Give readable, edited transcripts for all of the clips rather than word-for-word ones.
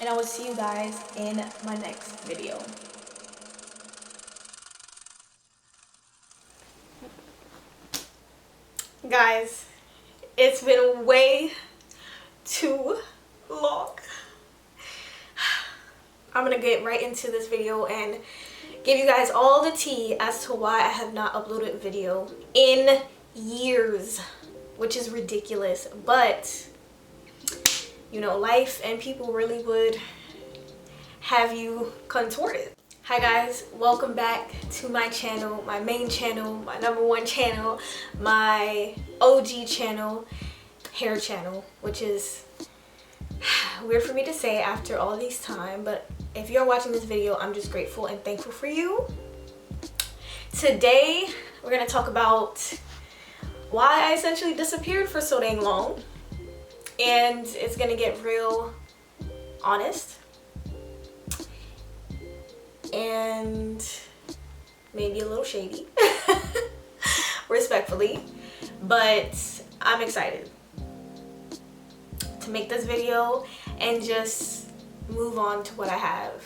and I will see you guys in my next video. Guys, it's been way too long. I'm gonna get right into this video and give you guys all the tea as to why I have not uploaded a video in years, which is ridiculous, but you know, life and people really would have you contorted. Hi guys, welcome back to my channel, my main channel, my #1 channel, my OG channel, hair channel, which is weird for me to say after all these time, but if you're watching this video, I'm just grateful and thankful for you. Today, we're gonna talk about why I essentially disappeared for so dang long, and it's gonna get real honest and maybe a little shady, respectfully, but I'm excited to make this video and just move on to what I have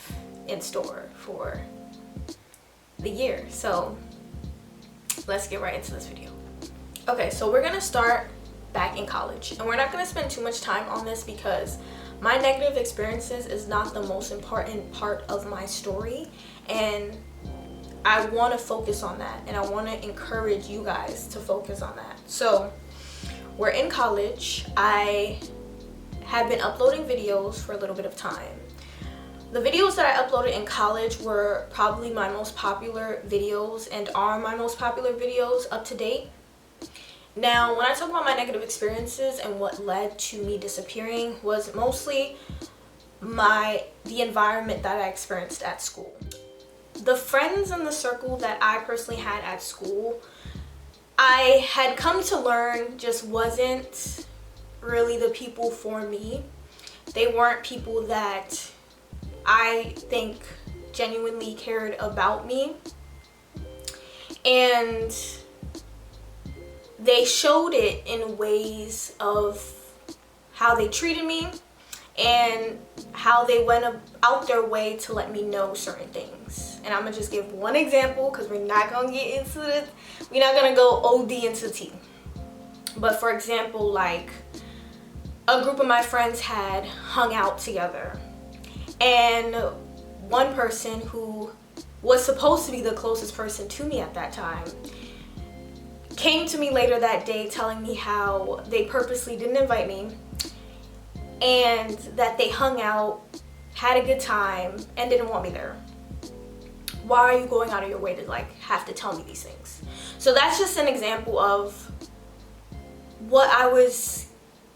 in store for the year. So let's get right into this video. Okay, so we're gonna start back in college, and we're not gonna spend too much time on this because my negative experiences is not the most important part of my story, and I want to focus on that, and I want to encourage you guys to focus on that. So we're in college. I have been uploading videos for a little bit of time. The videos that I uploaded in college were probably my most popular videos and are my most popular videos up to date. Now, when I talk about my negative experiences and what led to me disappearing was mostly the environment that I experienced at school. The friends in the circle that I personally had at school, I had come to learn just wasn't really the people for me. They weren't people that I think genuinely cared about me, and they showed it in ways of how they treated me and how they went out their way to let me know certain things. And I'm gonna just give one example because we're not gonna get into this. We're not gonna go OD into tea. But for example, like a group of my friends had hung out together, and one person who was supposed to be the closest person to me at that time came to me later that day telling me how they purposely didn't invite me and that they hung out, had a good time, and didn't want me there. Why are you going out of your way to like have to tell me these things? So that's just an example of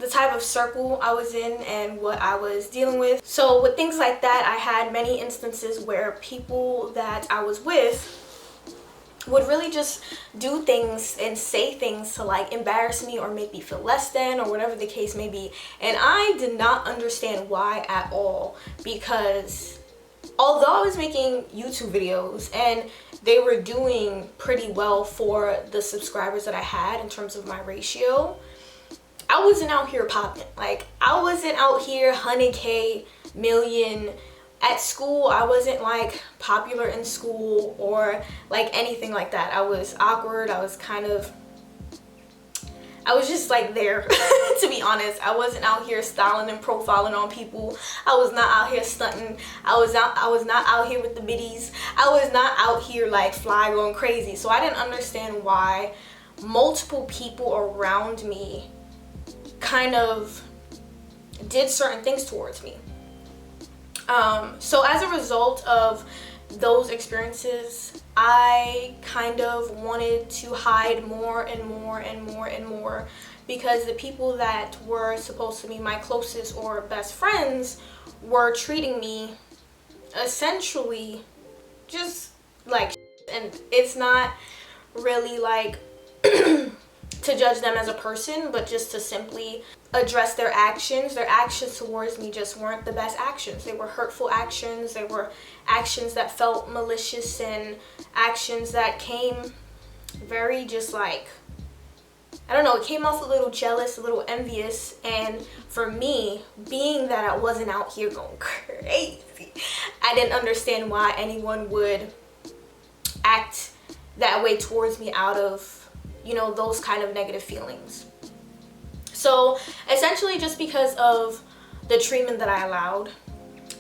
the type of circle I was in and what I was dealing with. So with things like that, I had many instances where people that I was with would really just do things and say things to like embarrass me or make me feel less than, or whatever the case may be. And I did not understand why at all, because although I was making YouTube videos and they were doing pretty well for the subscribers that I had in terms of my ratio, I wasn't out here popping. Like, I wasn't out here 100K, million. At school, I wasn't like popular in school or like anything like that. I was awkward. I was just like there, to be honest. I wasn't out here styling and profiling on people. I was not out here stunting. I was not out here with the biddies. I was not out here like fly going crazy. So I didn't understand why multiple people around me kind of did certain things towards me. So as a result of those experiences, I kind of wanted to hide more and more and more and more, because the people that were supposed to be my closest or best friends were treating me essentially just like shit. And it's not really like to judge them as a person, but just to simply address their actions. Their actions towards me just weren't the best actions. They were hurtful actions. They were actions that felt malicious and actions that came very just like I don't know, it came off a little jealous, a little envious. And for me, being that I wasn't out here going crazy, I didn't understand why anyone would act that way towards me out of, you know, those kind of negative feelings. So essentially, just because of the treatment that I allowed,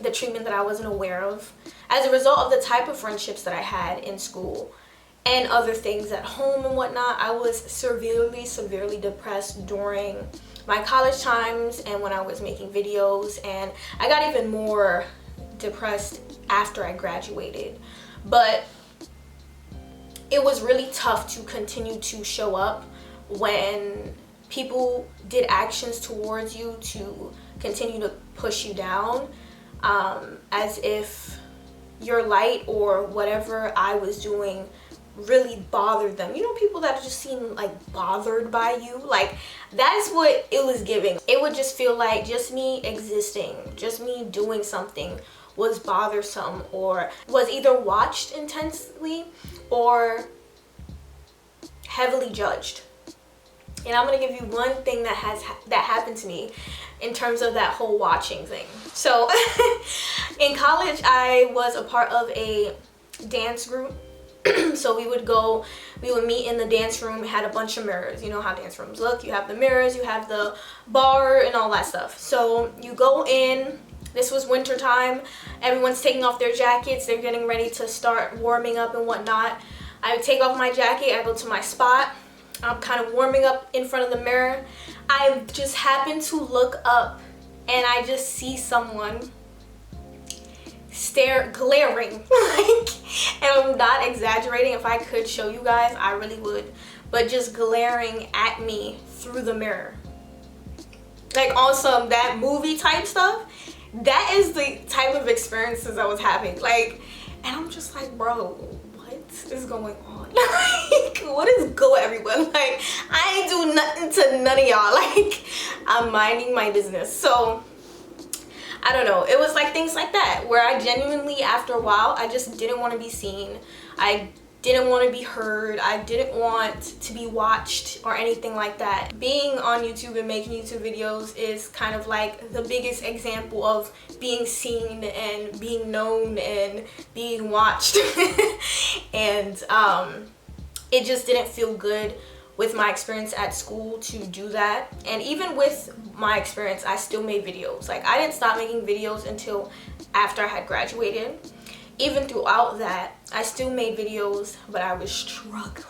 the treatment that I wasn't aware of, as a result of the type of friendships that I had in school and other things at home and whatnot, I was severely depressed during my college times and when I was making videos, and I got even more depressed after I graduated. But it was really tough to continue to show up when people did actions towards you to continue to push you down, as if your light or whatever I was doing really bothered them. You know, people that just seem like bothered by you, like that's what it was giving. It would just feel like just me existing, just me doing something was bothersome, or was either watched intensely or heavily judged. And I'm gonna give you one thing that happened to me in terms of that whole watching thing. So in college, I was a part of a dance group. So we would meet in the dance room. It had a bunch of mirrors. You know how dance rooms look. You have the mirrors, you have the bar and all that stuff. So you go in. This was winter time. Everyone's taking off their jackets. They're getting ready to start warming up and whatnot. I take off my jacket. I go to my spot. I'm kind of warming up in front of the mirror. I just happen to look up and I just see someone glaring, like, and I'm not exaggerating. If I could show you guys, I really would, but just glaring at me through the mirror, like on some that movie type stuff. That is the type of experiences I was having, like, and I'm just like, bro, what is going on? Like, what is good, everyone? Like, I ain't do nothing to none of y'all. Like, I'm minding my business. So I don't know, it was like things like that where I genuinely, after a while, I just didn't want to be seen. I didn't want to be heard. I didn't want to be watched or anything like that. Being on YouTube and making YouTube videos is kind of like the biggest example of being seen and being known and being watched. And it just didn't feel good with my experience at school to do that. And even with my experience, I still made videos. Like, I didn't stop making videos until after I had graduated. Even throughout that, I still made videos, but I was struggling.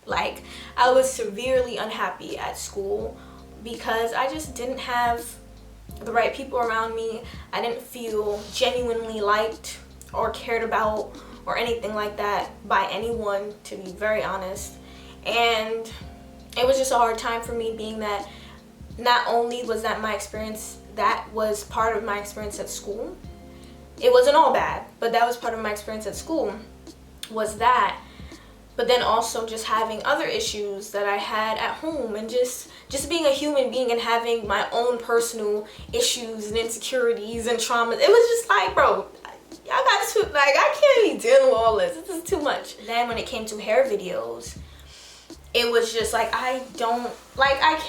Like, I was severely unhappy at school because I just didn't have the right people around me. I didn't feel genuinely liked or cared about or anything like that by anyone, to be very honest. And it was just a hard time for me, being that not only was that my experience, that was part of my experience at school. It wasn't all bad, but that was part of my experience at school, was that. But then also just having other issues that I had at home, and just being a human being and having my own personal issues and insecurities and traumas. It was just like, bro, y'all got to, like, I can't be dealing with all this. This is too much. Then when it came to hair videos, it was just like, I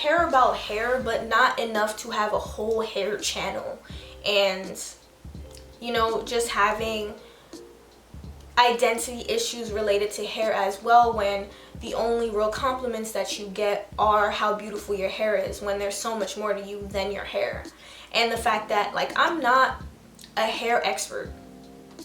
care about hair, but not enough to have a whole hair channel. And, you know, just having identity issues related to hair as well, when the only real compliments that you get are how beautiful your hair is, when there's so much more to you than your hair. And the fact that, like, I'm not a hair expert.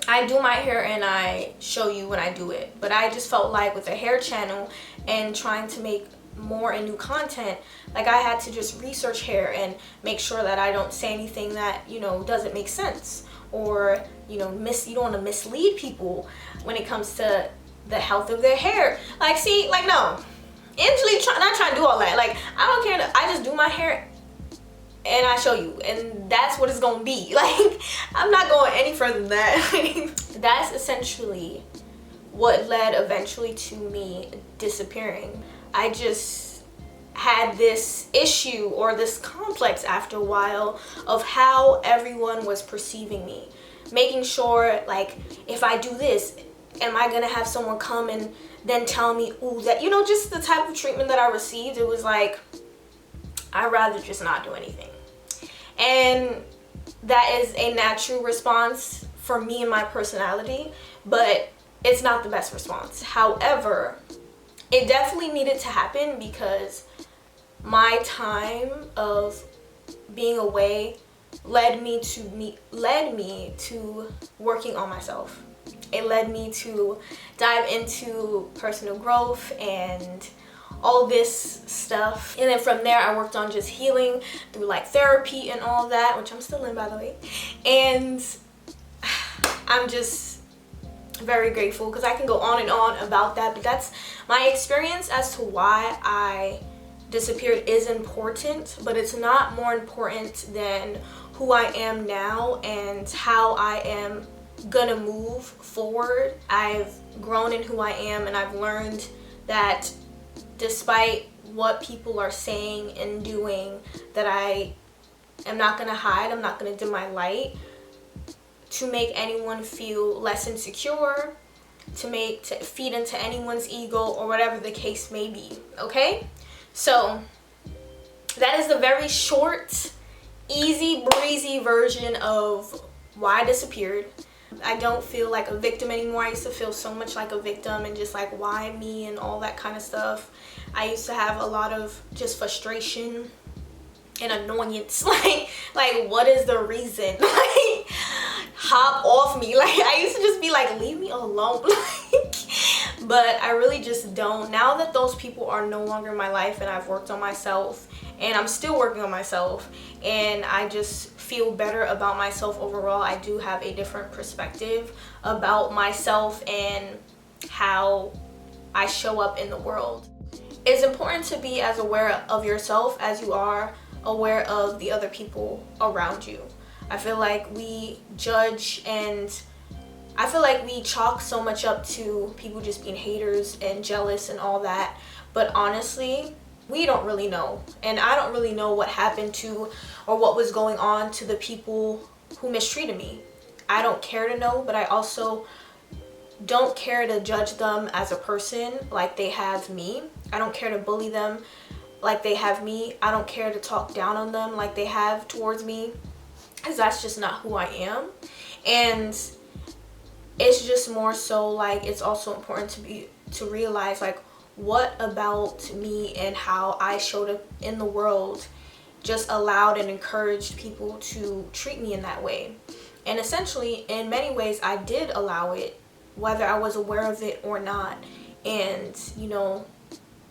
I do my hair and I show you when I do it, but I just felt like with a hair channel and trying to make more and new content, like, I had to just research hair and make sure that I don't say anything that, you know, doesn't make sense, or, you know, you don't want to mislead people when it comes to the health of their hair. Like, see, like, no, Angelique not trying to do all that. Like, I don't care. I just do my hair and I show you, and that's what it's gonna be. Like, I'm not going any further than that. That's essentially what led eventually to me disappearing. I just had this issue or this complex after a while of how everyone was perceiving me, making sure, like, if I do this, am I gonna have someone come and then tell me, ooh, that, you know, just the type of treatment that I received, it was like, I'd rather just not do anything. And that is a natural response for me and my personality, but it's not the best response. However, it definitely needed to happen because my time of being away led me to working on myself. It led me to dive into personal growth and all this stuff. And then from there, I worked on just healing through like therapy and all that, which I'm still in, by the way. And I'm just very grateful because I can go on and on about that, but that's my experience as to why I disappeared is important, but it's not more important than who I am now and how I am gonna move forward. I've grown in who I am, and I've learned that despite what people are saying and doing, that I am not gonna hide, I'm not gonna dim my light to make anyone feel less insecure, to feed into anyone's ego, or whatever the case may be, okay? So that is the very short, easy breezy version of why I disappeared. I don't feel like a victim anymore. I used to feel so much like a victim and just like, why me and all that kind of stuff. I used to have a lot of just frustration and annoyance. Like what is the reason? Like, hop off me. Like, I used to just be like, leave me alone. But I really just don't. Now that those people are no longer in my life and I've worked on myself, and I'm still working on myself, and I just feel better about myself overall, I do have a different perspective about myself and how I show up in the world. It's important to be as aware of yourself as you are aware of the other people around you. I feel like we judge, and I feel like we chalk so much up to people just being haters and jealous and all that, but honestly, we don't really know. And I don't really know what happened to, or what was going on to the people who mistreated me. I don't care to know, but I also don't care to judge them as a person like they have me. I don't care to bully them like they have me. I don't care to talk down on them like they have towards me, because that's just not who I am. And it's just more so like, it's also important to realize like, what about me and how I showed up in the world just allowed and encouraged people to treat me in that way. And essentially, in many ways, I did allow it, whether I was aware of it or not. And you know,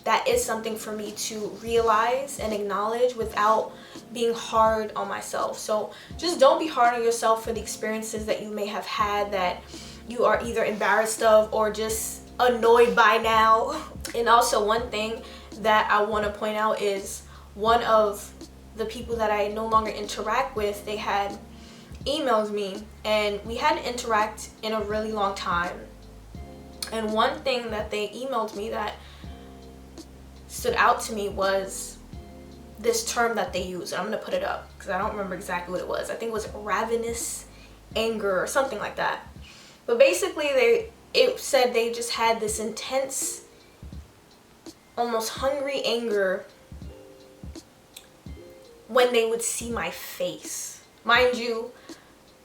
that is something for me to realize and acknowledge without being hard on myself. So just don't be hard on yourself for the experiences that you may have had that you are either embarrassed of or just annoyed by now. And also, one thing that I want to point out is one of the people that I no longer interact with, they had emailed me, and we hadn't interacted in a really long time. And one thing that they emailed me that stood out to me was this term that they use. I'm gonna put it up because I don't remember exactly what it was. I think it was ravenous anger or something like that. But basically, it said they just had this intense, almost hungry anger when they would see my face. Mind you,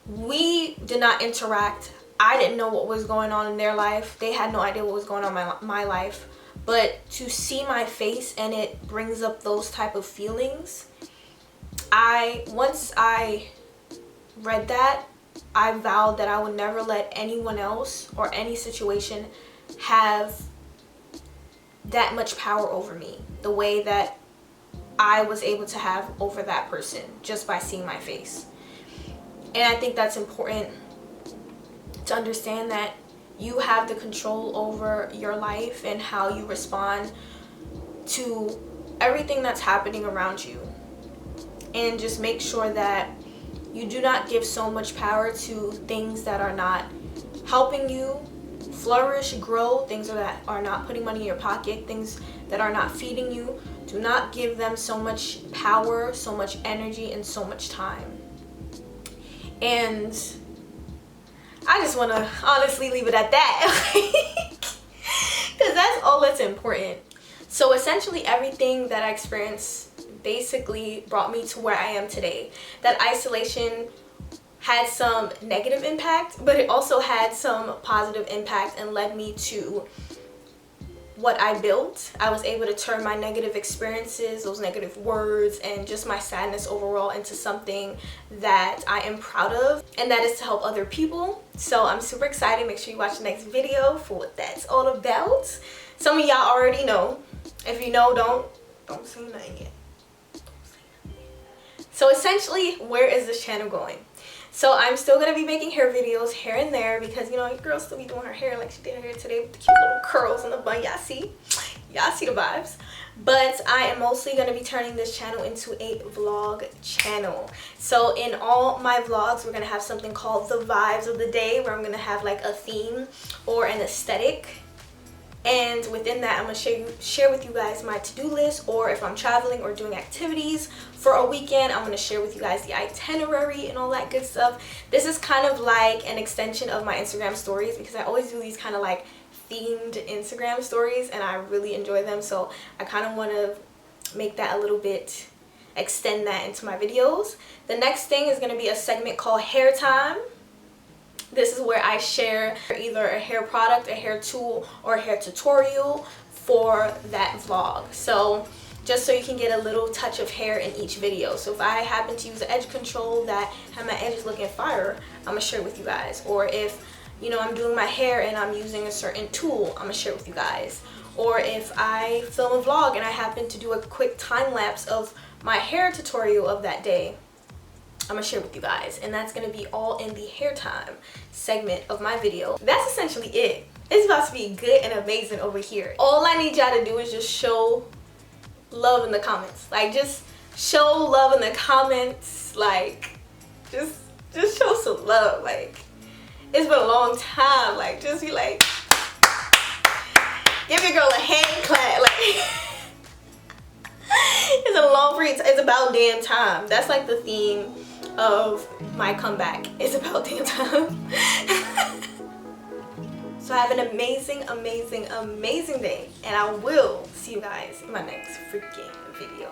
we did not interact. I didn't know what was going on in their life. They had no idea what was going on in my life. But to see my face and it brings up those type of feelings, once I read that, I vowed that I would never let anyone else or any situation have that much power over me the way that I was able to have over that person just by seeing my face. And I think that's important to understand, that you have the control over your life and how you respond to everything that's happening around you. And just make sure that you do not give so much power to things that are not helping you flourish, grow, things that are not putting money in your pocket, things that are not feeding you. Do not give them so much power, so much energy, and so much time. And I just want to honestly leave it at that. Because that's all that's important. So essentially everything that I experienced basically brought me to where I am today. That isolation had some negative impact, but it also had some positive impact and led me to what I built. I was able to turn my negative experiences, those negative words, and just my sadness overall into something that I am proud of, and that is to help other people. So I'm super excited. Make sure you watch the next video for what that's all about. Some of y'all already know. If you know, don't say nothing yet. So essentially, where is this channel going? So I'm still going to be making hair videos here and there because, you know, your girl still be doing her hair like she did her hair today with the cute little curls in the bun. Y'all see the vibes. But I am mostly going to be turning this channel into a vlog channel. So in all my vlogs, we're going to have something called the vibes of the day, where I'm going to have like a theme or an aesthetic. And within that, I'm going to share with you guys my to-do list, or if I'm traveling or doing activities for a weekend, I'm going to share with you guys the itinerary and all that good stuff. This is kind of like an extension of my Instagram stories, because I always do these kind of like themed Instagram stories and I really enjoy them. So I kind of want to make that a little bit, extend that into my videos. The next thing is going to be a segment called Hair Time. This is where I share either a hair product, a hair tool, or a hair tutorial for that vlog. So just so you can get a little touch of hair in each video. So if I happen to use an edge control that have my edges looking fire, I'm gonna share it with you guys. Or if, you know, I'm doing my hair and I'm using a certain tool, I'm gonna share it with you guys. Or if I film a vlog and I happen to do a quick time lapse of my hair tutorial of that day, I'm gonna share with you guys. And that's gonna be all in the hair time segment of my video. That's essentially it. It's about to be good and amazing over here. All I need y'all to do is just show love in the comments. Like, just show love in the comments. Like, just show some love. Like, it's been a long time. Like, just be like, give your girl a hand clap. Like, it's a long period. It's about damn time. That's like the theme of my comeback. It's about damn time. So have an amazing, amazing, amazing day, and I will see you guys in my next freaking video.